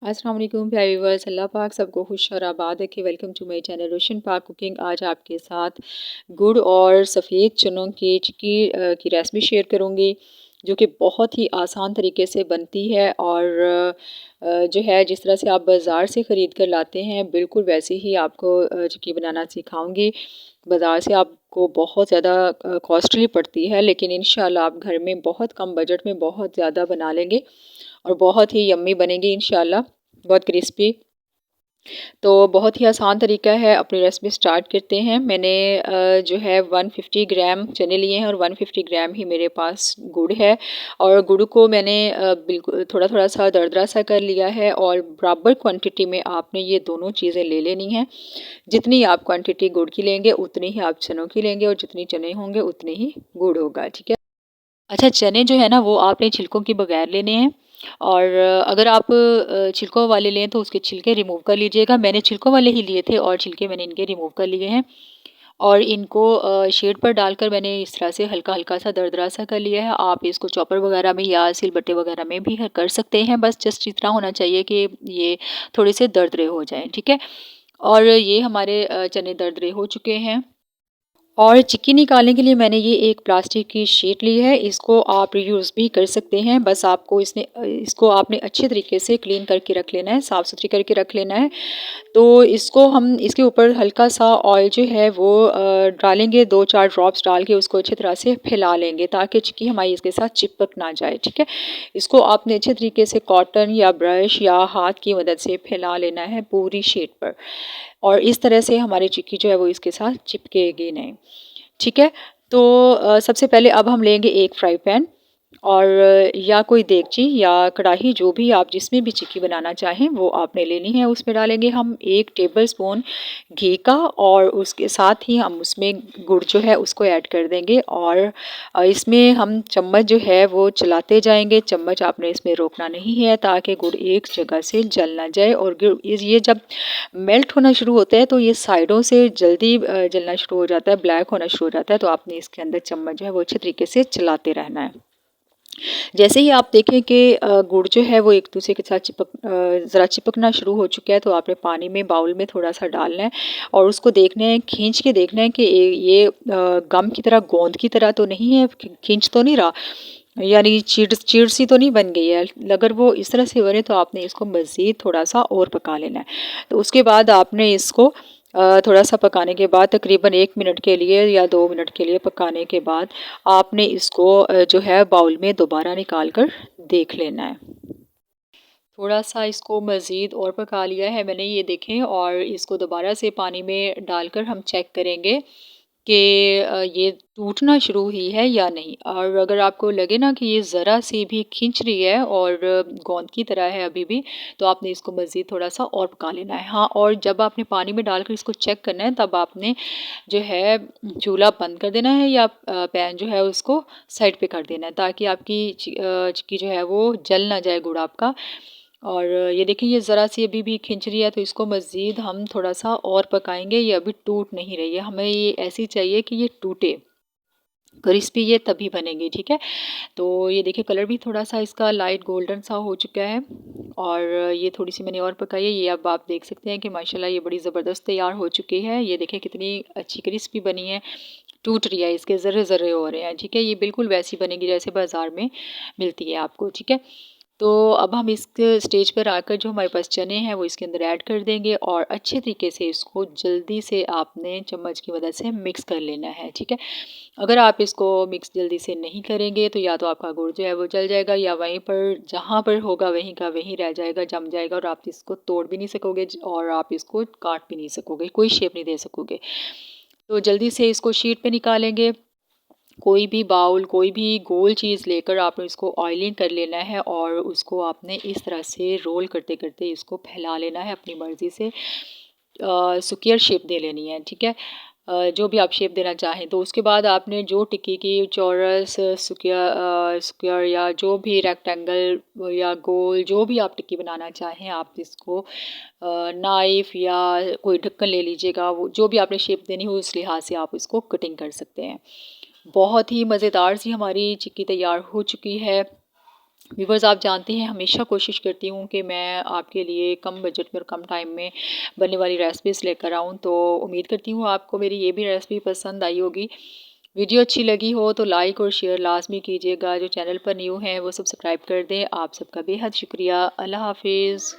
अस्सलाम वालेकुम प्यारे व्यूअर्स। अल्लाह पाक सबको खुश और आबाद रखे। वेलकम टू माय चैनल रोशन पाक कुकिंग। आज आपके साथ गुड़ और सफ़ेद चनों की चिक्की की रेसिपी शेयर करूंगी, जो कि बहुत ही आसान तरीके से बनती है और जो है जिस तरह से आप बाज़ार से ख़रीद कर लाते हैं बिल्कुल वैसे ही आपको चिक्की बनाना सिखाऊंगी। बाज़ार से आपको बहुत ज़्यादा कॉस्टली पड़ती है, लेकिन इंशाल्लाह आप घर में बहुत कम बजट में बहुत ज़्यादा बना लेंगे और बहुत ही यम्मी बनेगी इंशाल्लाह, बहुत क्रिस्पी। तो बहुत ही आसान तरीका है। अपनी रेसिपी स्टार्ट करते हैं। मैंने जो है 150 ग्राम चने लिए हैं और 150 ग्राम ही मेरे पास गुड़ है। और गुड़ को मैंने बिल्कुल थोड़ा थोड़ा सा दरदरा सा कर लिया है और बराबर क्वांटिटी में आपने ये दोनों चीज़ें ले लेनी हैं। जितनी आप क्वांटिटी गुड़ की लेंगे उतनी ही आप चनों की लेंगे और जितनी चने होंगे उतने ही गुड़ होगा, ठीक है। अच्छा, चने जो है ना वो आपने छिलकों के बगैर लेने हैं। और अगर आप छिलकों वाले लें तो उसके छिलके रिमूव कर लीजिएगा। मैंने छिलकों वाले ही लिए थे और छिलके मैंने इनके रिमूव कर लिए हैं। और इनको शेड पर डालकर मैंने इस तरह से हल्का हल्का सा दरदरा सा कर लिया है। आप इसको चॉपर वगैरह में या सिलबट्टे वगैरह में भी कर सकते हैं। बस जस्ट इतना होना चाहिए कि ये थोड़े से दरदरे हो जाएं, ठीक है। और ये हमारे चने दरदरे हो चुके हैं। और चिक्की निकालने के लिए मैंने ये एक प्लास्टिक की शीट ली है। इसको आप रीयूज़ भी कर सकते हैं। बस आपको इसको आपने अच्छे तरीके से क्लीन करके रख लेना है, साफ़ सुथरी करके रख लेना है। तो इसको हम इसके ऊपर हल्का सा ऑयल जो है वो डालेंगे, 2-4 ड्रॉप्स डाल के उसको अच्छी तरह से फैला लेंगे ताकि चिक्की हमारी इसके साथ चिपक ना जाए, ठीक है। इसको आपने अच्छे तरीके से कॉटन या ब्रश या हाथ की मदद से फैला लेना है पूरी शीट पर। और इस तरह से हमारी चिक्की जो है वो इसके साथ चिपकेगी नहीं, ठीक है। तो सबसे पहले अब हम लेंगे एक फ्राई पैन और या कोई देगची या कढ़ाई, जो भी आप जिसमें भी चिक्की बनाना चाहें वो आपने लेनी है। उसमें डालेंगे हम 1 टेबलस्पून घी का और उसके साथ ही हम उसमें गुड़ जो है उसको ऐड कर देंगे। और इसमें हम चम्मच जो है वो चलाते जाएंगे। चम्मच आपने इसमें रोकना नहीं है ताकि गुड़ एक जगह से जल ना जाए। और गुड़ ये जब मेल्ट होना शुरू होता है तो ये साइडों से जल्दी जलना शुरू हो जाता है, ब्लैक होना शुरू हो जाता है। तो आपने इसके अंदर चम्मच जो है वो अच्छे तरीके से चलाते रहना है। जैसे ही आप देखें कि गुड़ जो है वो एक दूसरे के साथ ज़रा चिपकना शुरू हो चुका है तो आपने पानी में बाउल में थोड़ा सा डालना है और उसको देखना है, खींच के देखना है कि ये गम की तरह, गोंद की तरह तो नहीं है, खींच तो नहीं रहा, यानी चीड़ सी तो नहीं बन गई है। अगर वो इस तरह से बने तो आपने इसको मज़ीद थोड़ा सा और पका लेना है। तो उसके बाद आपने इसको थोड़ा सा पकाने के बाद तकरीबन 1 मिनट के लिए या 2 मिनट के लिए पकाने के बाद आपने इसको जो है बाउल में दोबारा निकाल कर देख लेना है। थोड़ा सा इसको मज़ीद और पका लिया है मैंने, ये देखें। और इसको दोबारा से पानी में डालकर हम चेक करेंगे कि ये टूटना शुरू हुई है या नहीं। और अगर आपको लगे ना कि ये ज़रा सी भी खींच रही है और गोंद की तरह है अभी भी, तो आपने इसको मज़ीद थोड़ा सा और पका लेना है। हाँ, और जब आपने पानी में डालकर इसको चेक करना है तब आपने जो है चूल्हा बंद कर देना है या पैन जो है उसको साइड पे कर देना है ताकि आपकी चिक्की जो है वो जल ना जाए, गुड़ आपका। और ये देखिए ये ज़रा सी अभी भी खिंच रही है तो इसको मज़ीद हम थोड़ा सा और पकाएंगे। ये अभी टूट नहीं रही है, हमें ये ऐसी चाहिए कि ये टूटे, क्रिस्पी ये तभी बनेगी, ठीक है। तो ये देखिए कलर भी थोड़ा सा इसका लाइट गोल्डन सा हो चुका है। और ये थोड़ी सी मैंने और पकाई है। ये अब आप देख सकते हैं कि माशाल्लाह ये बड़ी ज़बरदस्त तैयार हो चुकी है। ये देखिए कितनी अच्छी क्रिस्पी बनी है, टूट रही है, इसके ज़र्रे ज़र्रे हो रहे हैं, ठीक है। ये बिल्कुल वैसी बनेगी जैसे बाज़ार में मिलती है आपको, ठीक है। तो अब हम इस स्टेज पर आकर जो हमारे पास चने हैं वो इसके अंदर ऐड कर देंगे और अच्छे तरीके से इसको जल्दी से आपने चम्मच की मदद से मिक्स कर लेना है, ठीक है। अगर आप इसको मिक्स जल्दी से नहीं करेंगे तो या तो आपका गुड़ जो है वो जल जाएगा या वहीं पर जहाँ पर होगा वहीं का वहीं रह जाएगा, जम जाएगा और आप इसको तोड़ भी नहीं सकोगे और आप इसको काट भी नहीं सकोगे, कोई शेप नहीं दे सकोगे। तो जल्दी से इसको शीट पे निकालेंगे। कोई भी बाउल, कोई भी गोल चीज़ लेकर आपने इसको ऑयलिंग कर लेना है और उसको आपने इस तरह से रोल करते करते इसको फैला लेना है अपनी मर्ज़ी से। स्क्वायर शेप दे लेनी है, ठीक है। जो भी आप शेप देना चाहें। तो उसके बाद आपने जो टिक्की की चौरस, स्क्वायर या जो भी रेक्टेंगल या गोल जो भी आप टिक्की बनाना चाहें, आप इसको नाइफ़ या कोई ढक्कन ले लीजिएगा। वो जो भी आपने शेप देनी हो उस लिहाज से आप इसको कटिंग कर सकते हैं। बहुत ही मज़ेदार सी हमारी चिक्की तैयार हो चुकी है। व्यूवर्स, आप जानते हैं हमेशा कोशिश करती हूँ कि मैं आपके लिए कम बजट में और कम टाइम में बनने वाली रेसिपीज़ लेकर आऊँ। तो उम्मीद करती हूँ आपको मेरी ये भी रेसिपी पसंद आई होगी। वीडियो अच्छी लगी हो तो लाइक और शेयर लाज़मी कीजिएगा। जो चैनल पर न्यू हैं वो सब्सक्राइब कर दें। आप सबका बेहद शुक्रिया। अल्लाह हाफ़िज़।